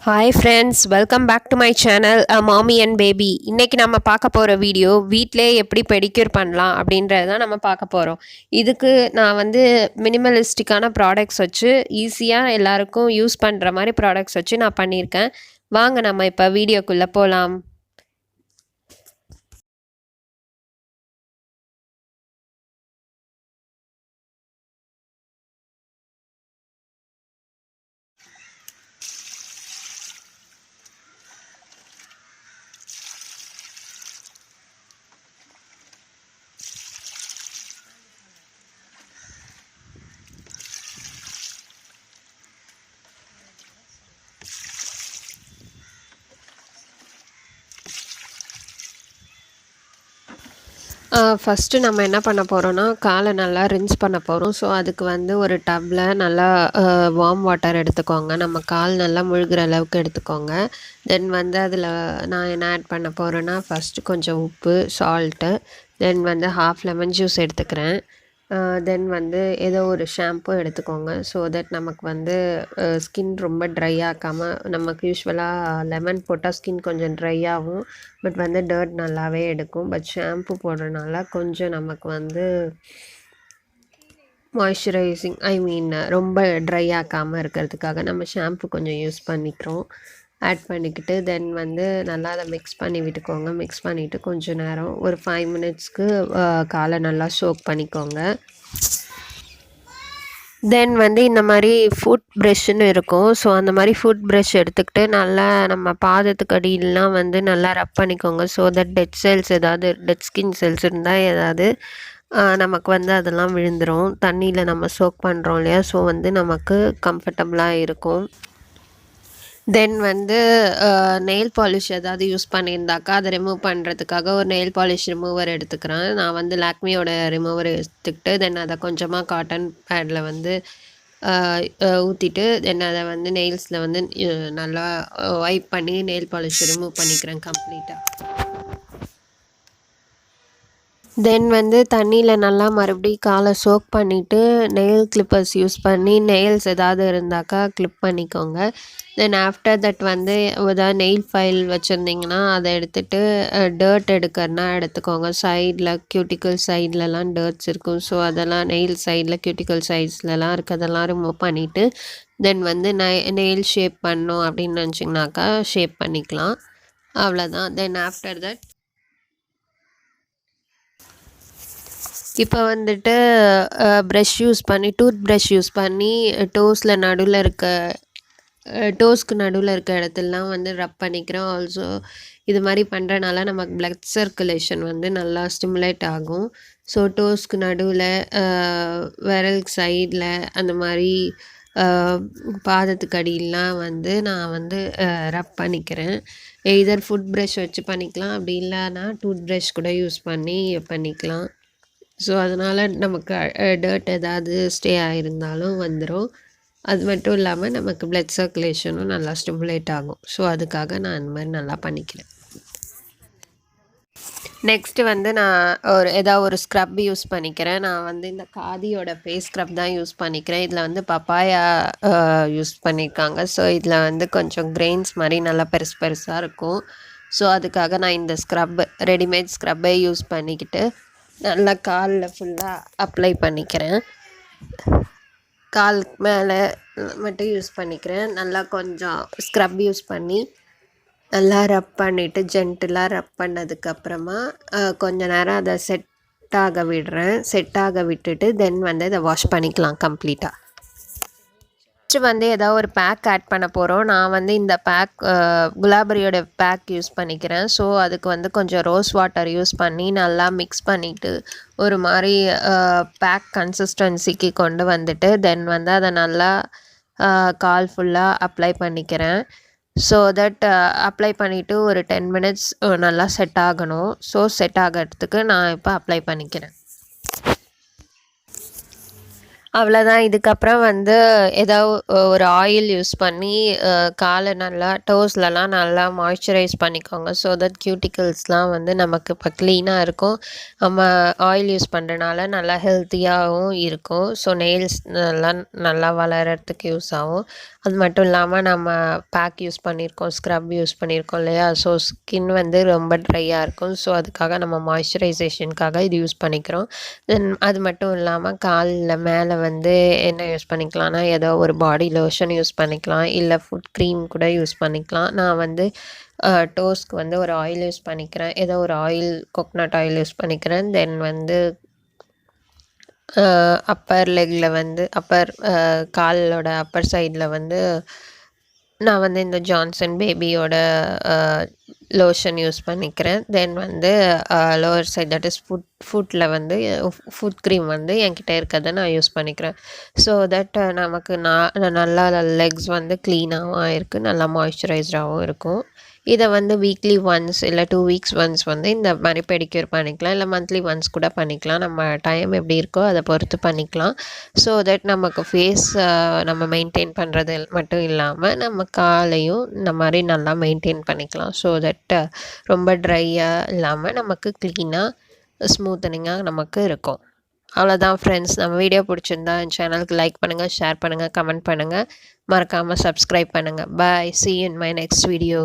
Hi friends, welcome back to my channel Maami and baby. இன்றைக்கி நம்ம பார்க்க போகிற வீடியோ வீட்டிலே எப்படி பெடிக்யூர் பண்ணலாம் அப்படின்றது தான் நம்ம பார்க்க போகிறோம். இதுக்கு நான் வந்து மினிமலிஸ்டிக்கான ப்ராடக்ட்ஸ் வச்சு ஈஸியாக எல்லாருக்கும் யூஸ் பண்ணுற மாதிரி ப்ராடக்ட்ஸ் வச்சு நான் பண்ணியிருக்கேன். வாங்க நம்ம இப்போ வீடியோக்குள்ளே போகலாம். ஃபஸ்ட்டு நம்ம என்ன பண்ண போகிறோன்னா, காலை நல்லா ரின்ஸ் பண்ண போகிறோம். ஸோ அதுக்கு வந்து ஒரு டப்பில் நல்லா வார்ம் வாட்டர் எடுத்துக்கோங்க. நம்ம கால் நல்லா முழுகிற அளவுக்கு எடுத்துக்கோங்க. தென் வந்து அதில் நான் என்ன ஆட் பண்ண போகிறேன்னா, ஃபஸ்ட்டு கொஞ்சம் உப்பு, சால்ட்டு, தென் வந்து ஹாஃப் லெமன் ஜூஸ் எடுத்துக்கிறேன். தென் வந்து ஏதோ ஒரு ஷாம்பு எடுத்துக்கோங்க. ஸோ தட் நமக்கு வந்து ஸ்கின் ரொம்ப ட்ரை ஆக்காமல், நமக்கு யூஸ்வலாக லெமன் போட்டால் ஸ்கின் கொஞ்சம் ட்ரை ஆகும். பட் வந்து டர்ட் நல்லாவே எடுக்கும். பட் ஷாம்பு போடுறதுனால கொஞ்சம் நமக்கு வந்து மாய்ஸ்சரைசிங் ரொம்ப ட்ரை ஆக்காமல் இருக்கிறதுக்காக நம்ம ஷாம்பு கொஞ்சம் யூஸ் பண்ணிக்கிறோம். ஆட் பண்ணிக்கிட்டு தென் வந்து நல்லா அதை மிக்ஸ் பண்ணி விட்டுக்கோங்க. மிக்ஸ் பண்ணிவிட்டு கொஞ்சம் நேரம் ஒரு 5 மினிட்ஸ்க்கு காலை நல்லா சோக் பண்ணிக்கோங்க. தென் வந்து இந்த மாதிரி ஃபுட் ப்ரஷ்ஷுன்னு இருக்கும். ஸோ அந்த மாதிரி ஃபுட் ப்ரஷ் எடுத்துக்கிட்டு நல்லா நம்ம பாதத்துக்கு அடியிலலாம் வந்து நல்லா ரப் பண்ணிக்கோங்க. ஸோ தட் டெட் செல்ஸ், ஏதாவது டெட் ஸ்கின் செல்ஸ் இருந்தால் ஏதாவது நமக்கு வந்து அதெல்லாம் விழுந்துடும். தண்ணியில் நம்ம சோக் பண்ணுறோம் இல்லையா, ஸோ வந்து நமக்கு கம்ஃபர்டபுளாக இருக்கும். தென் வந்து நெயில் பாலிஷ் ஏதாவது யூஸ் பண்ணியிருந்தாக்கா அதை ரிமூவ் பண்ணுறதுக்காக ஒரு நெயில் பாலிஷ் ரிமூவர் எடுத்துக்கிறேன். நான் வந்து லாக்மியோட ரிமூவர் எடுத்துக்கிட்டு தென் அதை கொஞ்சமாக காட்டன் பேடில் வந்து ஊற்றிட்டு தென் அதை வந்து நெயில்ஸில் வந்து நல்லா வைப் பண்ணி நெயில் பாலிஷ் ரிமூவ் பண்ணிக்கிறேன் கம்ப்ளீட்டாக. தென் வந்து தண்ணியில் நல்லா மறுபடியும் காலை சோக் பண்ணிவிட்டு நெயில் கிளிப்பர்ஸ் யூஸ் பண்ணி நெயில்ஸ் ஏதாவது இருந்தாக்கா கிளிப் பண்ணிக்கோங்க. தென் ஆஃப்டர் தட் வந்து ஏதாவது நெயில் ஃபைல் வச்சுருந்திங்கன்னா அதை எடுத்துகிட்டு டர்ட் எடுக்கிறனா எடுத்துக்கோங்க. சைடில் கியூட்டிக்கல் சைட்லலாம் டர்ட்ஸ் இருக்கும். ஸோ அதெல்லாம் நெயில் சைடில் கியூட்டிக்கல் சைட்ஸ்லலாம் இருக்கிறதெல்லாம் ரிமூவ் பண்ணிவிட்டு தென் வந்து நெயில் ஷேப் பண்ணோம் அப்படின்னு நினச்சிங்கனாக்கா ஷேப் பண்ணிக்கலாம். அவ்வளோதான். தென் ஆஃப்டர் தட் இப்போ வந்துட்டு ப்ரஷ் யூஸ் பண்ணி டூத் ப்ரஷ் யூஸ் பண்ணி டோஸ்க்கு நடுவில் இருக்க இடத்துலலாம் வந்து ரப் பண்ணிக்கிறோம். ஆல்சோ இது மாதிரி பண்ணுறனால நமக்கு பிளட் சர்க்குலேஷன் வந்து நல்லா ஸ்டிமுலேட் ஆகும். ஸோ டோஸ்க்கு நடுவில், விரல் சைடில், அந்த மாதிரி பாதத்துக்கு அடியிலாம் வந்து நான் வந்து ரப் பண்ணிக்கிறேன். எய்தர் ஃபுட் ப்ரஷ் வச்சு பண்ணிக்கலாம், அப்படி இல்லைன்னா டூத் ப்ரஷ் கூட யூஸ் பண்ணி பண்ணிக்கலாம். ஸோ அதனால் நமக்கு டர்ட் ஏதாவது ஸ்டே ஆகிருந்தாலும் வந்துடும். அது மட்டும் இல்லாமல் நமக்கு பிளட் சர்க்குலேஷனும் நல்லா ஸ்டிமுலேட் ஆகும். ஸோ அதுக்காக நான் அந்த மாதிரி நல்லா பண்ணிக்கிறேன். நெக்ஸ்ட்டு வந்து நான் ஏதாவது ஒரு ஸ்க்ரப் யூஸ் பண்ணிக்கிறேன். நான் வந்து இந்த காதியோட ஃபேஸ் ஸ்க்ரப் தான் யூஸ் பண்ணிக்கிறேன். இதில் வந்து பப்பாயா யூஸ் பண்ணியிருக்காங்க. ஸோ இதில் வந்து கொஞ்சம் கிரெயின்ஸ் மாதிரி நல்லா பெருசு பெருசாக இருக்கும். ஸோ அதுக்காக நான் இந்த ரெடிமேட் ஸ்க்ரப்பை யூஸ் பண்ணிக்கிட்டு நல்லா காலில் ஃபுல்லாக அப்ளை பண்ணிக்கிறேன். கால் மேலே மட்டும் யூஸ் பண்ணிக்கிறேன். நல்லா கொஞ்சம் ஸ்க்ரப் யூஸ் பண்ணி நல்லா ரப் பண்ணிவிட்டு ஜென்டிலாக ரப் பண்ணதுக்கப்புறமா கொஞ்ச நேரம் அதை செட் ஆக விட்டுட்டு தென் வந்து இதை வாஷ் பண்ணிக்கலாம் கம்ப்ளீட்டாக. நெக்ஸ்ட்டு வந்து ஏதாவது ஒரு பேக் ஆட் பண்ண போகிறோம். நான் வந்து இந்த பேக் குலாபரியோட பேக் யூஸ் பண்ணிக்கிறேன். ஸோ அதுக்கு வந்து கொஞ்சம் ரோஸ் வாட்டர் யூஸ் பண்ணி நல்லா மிக்ஸ் பண்ணிவிட்டு ஒரு மாதிரி பேக் கன்சிஸ்டன்சிக்கு கொண்டு வந்துட்டு தென் வந்து அதை நல்லா கால் ஃபுல்லாக அப்ளை பண்ணிக்கிறேன். ஸோ தட் அப்ளை பண்ணிவிட்டு ஒரு 10 மினிட்ஸ் நல்லா செட் ஆகணும். ஸோ செட் ஆகிறதுக்கு நான் இப்போ அப்ளை பண்ணிக்கிறேன். அவ்வளோதான். இதுக்கப்புறம் வந்து ஏதாவது ஒரு ஆயில் யூஸ் பண்ணி காலை நல்லா டோஸ்லலாம் நல்லா மாய்ஸ்சரைஸ் பண்ணிக்கோங்க. ஸோ தட் கியூட்டிக்கல்ஸ்லாம் வந்து நமக்கு இப்போ க்ளீனாக இருக்கும். நம்ம ஆயில் யூஸ் பண்ணுறனால நல்லா ஹெல்த்தியாகவும் இருக்கும். ஸோ நெயில்ஸ் நல்லா வளர்கிறதுக்கு யூஸ் ஆகும். அது மட்டும் இல்லாமல் நம்ம பேக் யூஸ் பண்ணியிருக்கோம், ஸ்க்ரப் யூஸ் பண்ணியிருக்கோம் இல்லையா? ஸோ ஸ்கின் வந்து ரொம்ப ட்ரையாக இருக்கும். ஸோ அதுக்காக நம்ம மாய்ஸ்சரைசேஷனுக்காக இது யூஸ் பண்ணிக்கிறோம். தென் அது மட்டும் இல்லாமல் காலில் மேலே வந்து என்ன யூஸ் பண்ணிக்கலாம்னா, ஏதோ ஒரு பாடி லோஷன் யூஸ் பண்ணிக்கலாம், இல்லை ஃபுட் க்ரீம் கூட யூஸ் பண்ணிக்கலாம். நான் வந்து டோஸ்க்கு வந்து ஒரு ஆயில் யூஸ் பண்ணிக்கிறேன். ஏதோ ஒரு ஆயில், கோகனட் ஆயில் யூஸ் பண்ணிக்கிறேன். தென் வந்து அப்பர் லெக்கில் வந்து காலோட அப்பர் சைடில் வந்து நான் வந்து இந்த ஜான்சன் பேபியோட லோஷன் யூஸ் பண்ணிக்கிறேன். தென் வந்து லோவர் சைட் தட் இஸ் ஃபுட்டில் வந்து ஃபுட் க்ரீம் வந்து என்கிட்ட இருக்கிறத நான் யூஸ் பண்ணிக்கிறேன். ஸோ தட் நமக்கு நல்லா லெக்ஸ் வந்து க்ளீனாகவும் இருக்குது, நல்லா மாய்ஸ்சரைஸ்டாகவும் இருக்கும். இதை வந்து வீக்லி ஒன்ஸ் இல்லை 2 வீக்ஸ் ஒன்ஸ் வந்து இந்த மாதிரி பெடிக்யூர் பண்ணிக்கலாம், இல்லை மந்த்லி ஒன்ஸ் கூட பண்ணிக்கலாம். நம்ம டைம் எப்படி இருக்கோ அதை பொறுத்து பண்ணிக்கலாம். ஸோ தட் நமக்கு ஃபேஸ் நம்ம மெயின்டைன் பண்ணுறது மட்டும் இல்லாமல் நம்ம காலையும் இந்த மாதிரி நல்லா மெயின்டைன் பண்ணிக்கலாம். ஸோ தட் ரொம்ப ட்ரையாக இல்லாமல் நமக்கு க்ளீனாக ஸ்மூத்தனிங்காக நமக்கு இருக்கும். அவ்வளோதான் ஃப்ரெண்ட்ஸ். நம்ம வீடியோ பிடிச்சிருந்தா என் சேனலுக்கு லைக் பண்ணுங்கள், ஷேர் பண்ணுங்கள், கமெண்ட் பண்ணுங்கள், மறக்காமல் சப்ஸ்கிரைப் பண்ணுங்கள். பாய், see you in my next video.